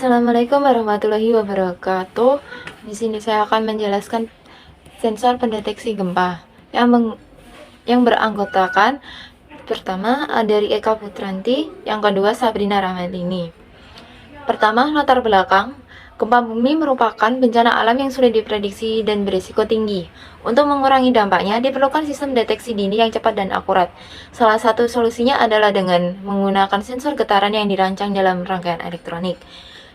Assalamualaikum warahmatullahi wabarakatuh. Di sini saya akan menjelaskan sensor pendeteksi gempa yang beranggotakan pertama dari Eka Putranti, yang kedua Sabrina Ramadini. Pertama, latar belakang. Gempa bumi merupakan bencana alam yang sulit diprediksi dan berisiko tinggi. Untuk mengurangi dampaknya, diperlukan sistem deteksi dini yang cepat dan akurat. Salah satu solusinya adalah dengan menggunakan sensor getaran yang dirancang dalam rangkaian elektronik.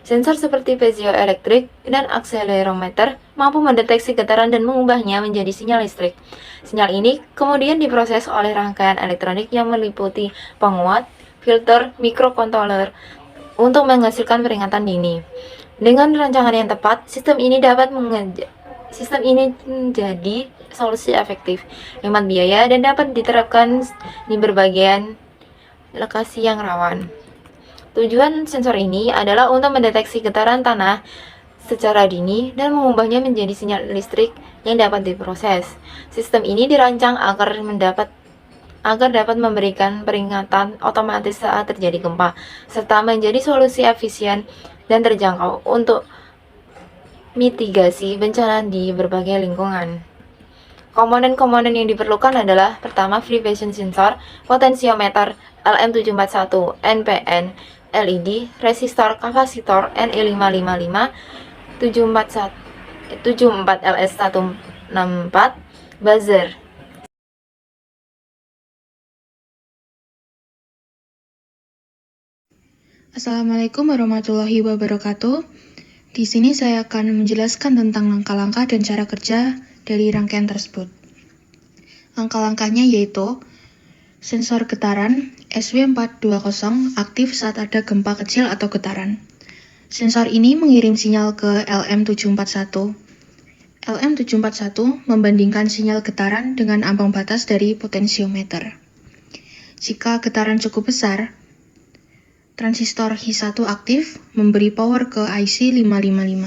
Sensor seperti piezoelektrik dan akselerometer mampu mendeteksi getaran dan mengubahnya menjadi sinyal listrik. Sinyal ini kemudian diproses oleh rangkaian elektronik yang meliputi penguat, filter, mikrokontroler untuk menghasilkan peringatan dini. Dengan rancangan yang tepat, sistem ini menjadi solusi efektif, hemat biaya, dan dapat diterapkan di berbagai lokasi yang rawan. Tujuan sensor ini adalah untuk mendeteksi getaran tanah secara dini dan mengubahnya menjadi sinyal listrik yang dapat diproses. Sistem ini dirancang agar dapat memberikan peringatan otomatis saat terjadi gempa, serta menjadi solusi efisien dan terjangkau untuk mitigasi bencana di berbagai lingkungan. Komponen-komponen yang diperlukan adalah pertama, vibration sensor, potentiometer, LM741, NPN, LED, resistor, kapasitor, NE555, 74LS164, buzzer. Assalamualaikum warahmatullahi wabarakatuh. Di sini saya akan menjelaskan tentang langkah-langkah dan cara kerja dari rangkaian tersebut. Langkah-langkahnya yaitu sensor getaran SW420 aktif saat ada gempa kecil atau getaran. Sensor ini mengirim sinyal ke LM741. LM741 membandingkan sinyal getaran dengan ambang batas dari potensiometer. Jika getaran cukup besar, transistor Hi1 aktif memberi power ke IC555.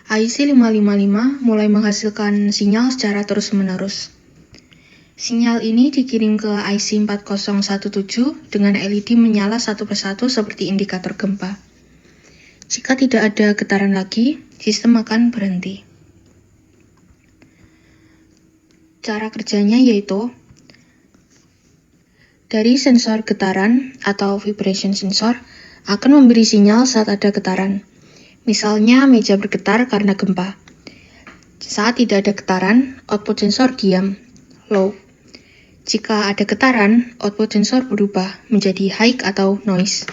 IC555 mulai menghasilkan sinyal secara terus-menerus. Sinyal ini dikirim ke IC4017 dengan LED menyala satu persatu seperti indikator gempa. Jika tidak ada getaran lagi, sistem akan berhenti. Cara kerjanya yaitu dari sensor getaran atau vibration sensor akan memberi sinyal saat ada getaran. Misalnya meja bergetar karena gempa. Saat tidak ada getaran, output sensor diam, low. Jika ada getaran, output sensor berubah menjadi high atau noise.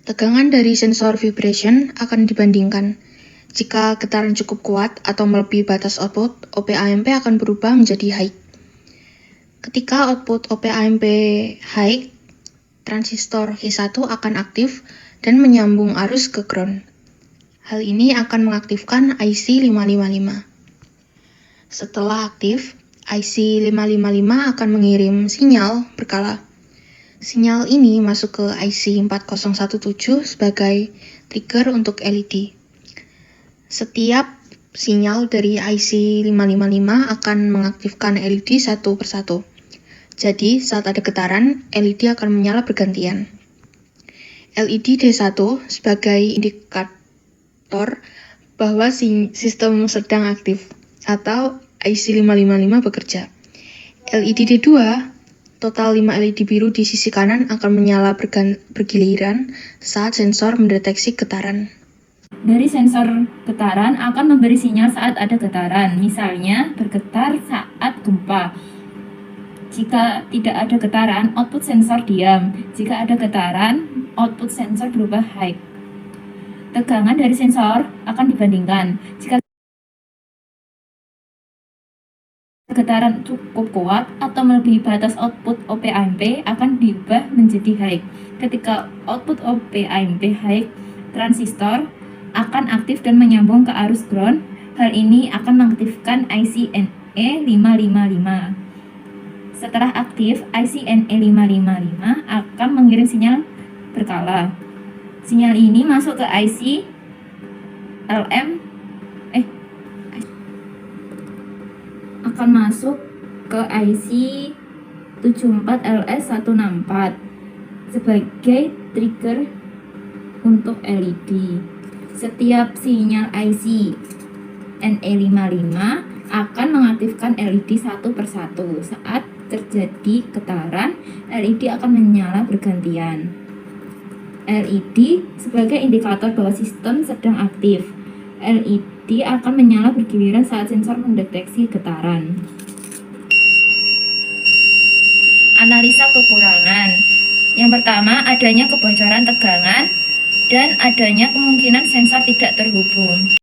Tegangan dari sensor vibration akan dibandingkan. Jika getaran cukup kuat atau melebihi batas output, OP-AMP akan berubah menjadi high. Ketika output OP-AMP high, transistor Hi1 akan aktif dan menyambung arus ke ground. Hal ini akan mengaktifkan IC555. Setelah aktif, IC555 akan mengirim sinyal berkala. Sinyal ini masuk ke IC4017 sebagai trigger untuk LED. Setiap sinyal dari IC555 akan mengaktifkan LED satu persatu. Jadi, saat ada getaran, LED akan menyala bergantian. LED D1 sebagai indikator bahwa sistem sedang aktif atau IC555 bekerja. LED D2, total 5 LED biru di sisi kanan akan menyala bergiliran saat sensor mendeteksi getaran. Dari sensor getaran akan memberi sinyal saat ada getaran, misalnya bergetar saat gempa. Jika tidak ada getaran, output sensor diam. Jika ada getaran, output sensor berubah high. Tegangan dari sensor akan dibandingkan. Jika getaran cukup kuat atau melebihi batas output OP-AMP akan diubah menjadi high. Ketika output OP-AMP high, transistor akan aktif dan menyambung ke arus ground. Hal ini akan mengaktifkan IC-NE555. Setelah aktif, IC-NE555 akan mengirim sinyal berkala. Sinyal ini masuk ke akan masuk ke IC74LS164 sebagai trigger untuk LED. Setiap sinyal IC NE55 akan mengaktifkan LED satu persatu. Saat terjadi getaran, LED akan menyala bergantian. LED sebagai indikator bahwa sistem sedang aktif. LED akan menyala bergiliran saat sensor mendeteksi getaran. Analisa kekurangan. Yang pertama, adanya kebocoran tegangan dan adanya kemungkinan sensor tidak terhubung.